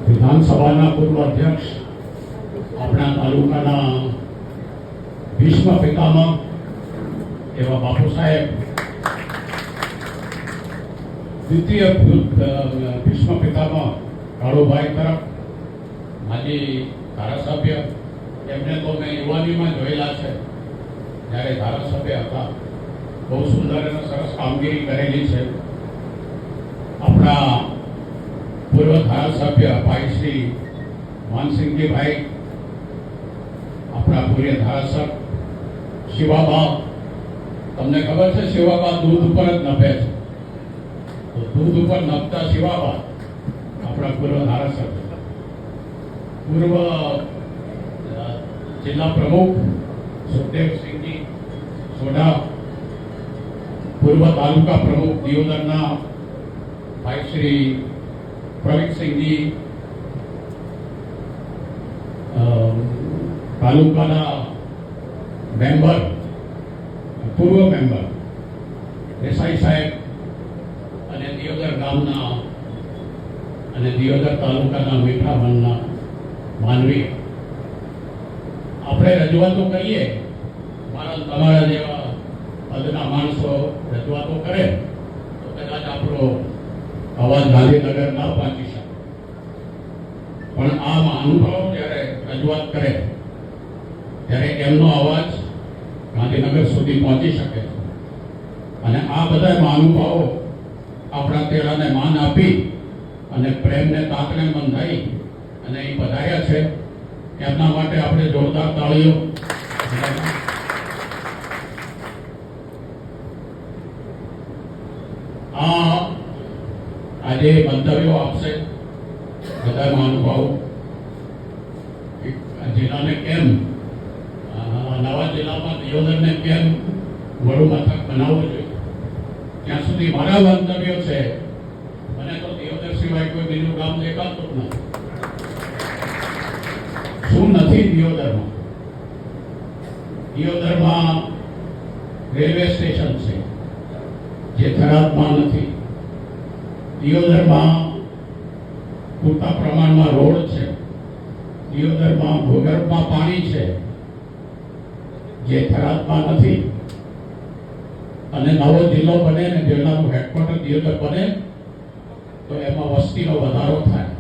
વિધાનસભાના પૂર્વ અધ્યક્ષ, આપણા તાલુકાના ભીષ્મ પિતામહ એવા બાપુ સાહેબ, દ્વિતીય ભીષ્મ પિતામહ કાળુભાઈ તરફ, માજી ધારાસભ્ય, એમને તો મેં યુવાનીમાં જોયેલા છે જ્યારે ધારાસભ્ય હતા. બહુ સુંદર અને સરસ કામગીરી કરેલી છે. આપણા પૂર્વ ધારાસભ્ય ભાઈ શ્રી માનસિંહજીભાઈ, આપણા પૂર્વ ધારાસભ્ય શિવાબા, તમને ખબર છે શિવાબા દૂધ ઉપર જ નભે છે, તો દૂધ ઉપર નભતા શિવાબા આપણા પૂર્વ ધારાસભ્ય, પૂર્વ જિલ્લા પ્રમુખ સુખદેવસિંહજી સોઢા, પૂર્વ તાલુકા પ્રમુખ દિયોદરના ભાઈ શ્રી પ્રવીણસિંહજી, તાલુકાના મેમ્બર, પૂર્વ મેમ્બર દેસાઈ સાહેબ, અને દિયોદર ગામના અને દિયોદર તાલુકાના મીઠા મનના માનવી, આપણે રજૂઆતો કરીએ, મારા તમારા જેવા પદના માણસો રજૂઆતો કરે તો કદાચ આપણો અવાજ ગાંધીનગર ના પહોંચી શકે, પણ આ મહાનુભાવો જ્યારે રજૂઆત કરે ત્યારે એમનો અવાજ ગાંધીનગર સુધી પહોંચી શકે છે. અને આ બધા મહાનુભાવો આપણા તેડાને માન આપી અને પ્રેમને તાકને બંધાઈ અને એ પધાર્યા છે. એમના માટે આપણે જોરદાર તાળીઓ. આજે મંતવ્યો આપશે બધા મહાનુભાવો. જિલ્લાને કેમ નવા જિલ્લામાં દિયોદરને કેમ વડુ મથક બનાવવું જોઈએ, ત્યાં સુધી મારા મંતવ્યો છે. મને તો દિયોદર સિવાય કોઈ બીજું ગામ દેખાતું જ નથી. શું નથી દિયોદરમાં? દિયોદરમાં રેલવે સ્ટેશન છે જે થરાદમાં નથી. દિયોદરમાં પૂરતા પ્રમાણમાં રોડ છે. દિયોદરમાં ભૂગર્ભમાં પાણી છે જે થરાદમાં નથી. અને નવો જિલ્લો બને ને જિલ્લાનું હેડક્વાર્ટર દિયોદર બને તો એમાં વસ્તીનો વધારો થાય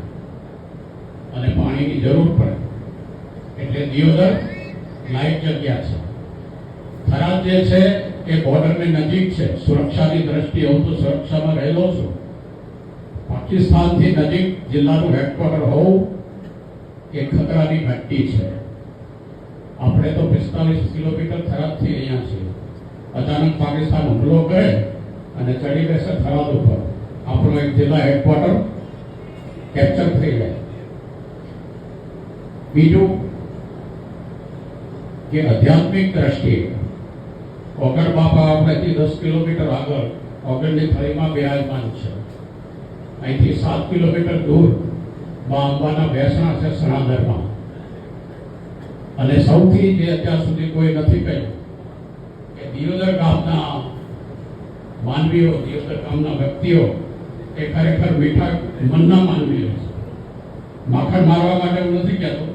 અને પાણીની જરૂર પડે. એટલે દિયોદર લાયક જગ્યા છે. થરાદ જે છે એ બોર્ડરની નજીક છે. સુરક્ષાની દ્રષ્ટિએ હું તો સુરક્ષામાં રહેલો છું. પાકિસ્તાનથી નજીક જિલ્લાનું હેડક્વાર્ટર હોવું એ ખતરાની ઘંટી છે. આપણે તો 45 કિલોમીટર થરાદથી અહીંયા છીએ. અચાનક પાકિસ્તાન હુમલો કરે અને ચડી બેસે થરાદ ઉપર, આપણો એક જિલ્લા હેડક્વાર્ટર કેપ્ચર થઈ જાય. બીજું કે આધ્યાત્મિક દ્રષ્ટિએ ઓગણ બાપા આપણેથી 10 કિલોમીટર આગળ ઓગણની થળીમાં બિરાજમાન છે. અહીંથી 7 કિલોમીટર દૂર મા અંબાના બેસણા છે સણાદરમાં. અને સૌથી જે અત્યાર સુધી કોઈ નથી કહ્યું કે દિયોદર ગામના માનવીઓ, દિયોદર ગામના વ્યક્તિઓ એ ખરેખર મીઠા મનના માનવીઓ છે. માખણ મારવા માટે હું નથી કહેતો,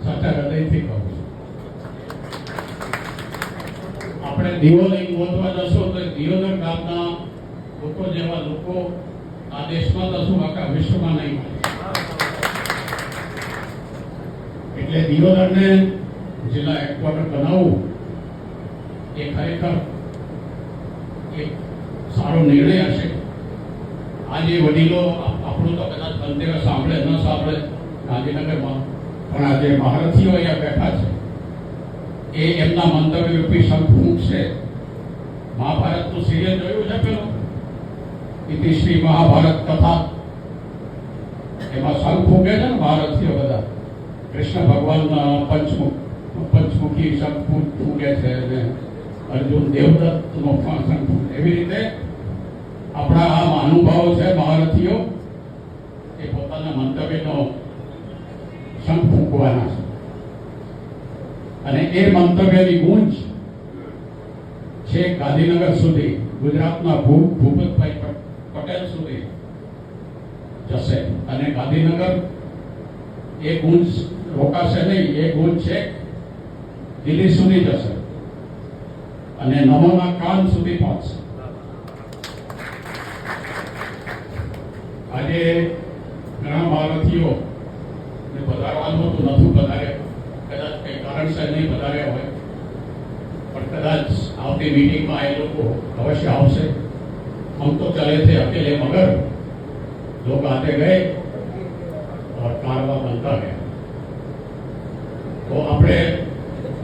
સાચા હૃદયથી કહું છું. આપણે દીવો લઈને ગોતવા જશો તો દિયોદર ગામના લોકો જેવા લોકો આ દેશમાં તો શું આખા વિશ્વમાં નહીં મળે. એટલે દિયોદરને જિલ્લા હેડક્વાર્ટર બનાવવું એ ખરેખર એક સારો નિર્ણય હશે. આજે વડીલો આપણું તો કદાચ મંદિર સાંભળે ન સાંભળે ગાંધીનગરમાં, પણ આજે મહારથીઓ અહીંયા બેઠા છે એ એમના મંતવ્ય રૂપી શંખ ફૂંકશે. મહાભારતનું સિરિયલ જોયું છે પેલો ઇતિશ્રી મહાભારત કથા, એમાં શંખ ફૂંકે છે ને મહારથીઓ બધા. કૃષ્ણ ભગવાનના પંચમુખી શંખ ફૂંકે છે અને અર્જુન દેવદત્તનો શંખ ફૂંકે. એવી રીતે આપણા આ મહાનુભાવો છે મહારથીઓ, એ પોતાના મંતવ્યનો શંખ ફૂંકવાના છે. અને એ મંતવ્યની ગુંજ છેક ગાંધીનગર સુધી ગુજરાતના ભૂપતભાઈ પટેલ સુધી જશે અને ગાંધીનગર એ ગુંજ રોકાશે નહીં, એ ગુંજ છેક દિલ્હી સુધી જશે અને નમોના કાન સુધી પહોંચશે. આજે ઘણા ભારતીયો પધારવાનું તો નથી પધાર્યા, કદાચ કંઈ કારણસર નહીં પધાર્યા હોય, પણ કદાચ આવતી મીટિંગમાં એ લોકો અવશ્ય આવશે. हम तो चले थे अकेले मगर लोग आते गए और कारवा बनता गया. तो આપણે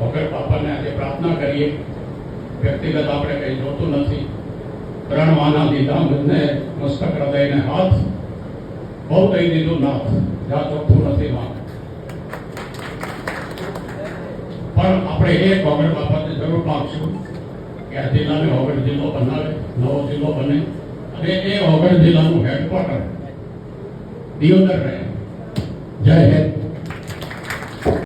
વગર બાપાને આજે પ્રાર્થના કરીએ. વ્યક્તિગત આપણે કંઈ જોતું નથી. ત્રણ વાના દીધા મને મસ્તક હૃદયને હાથ, બહુ દઈ દીધું નાથ, જ્યાં ચોખ્ખું નથી માં. પણ આપણે એક વગર બાપાને જરૂર માગશું કે આ જિલ્લાને વગર જિલ્લો બનાવે, નવો જિલ્લો બને અને એ વગર જિલ્લાનું હેડક્વાર્ટર દિયોદર રહે. જય હિન્દ.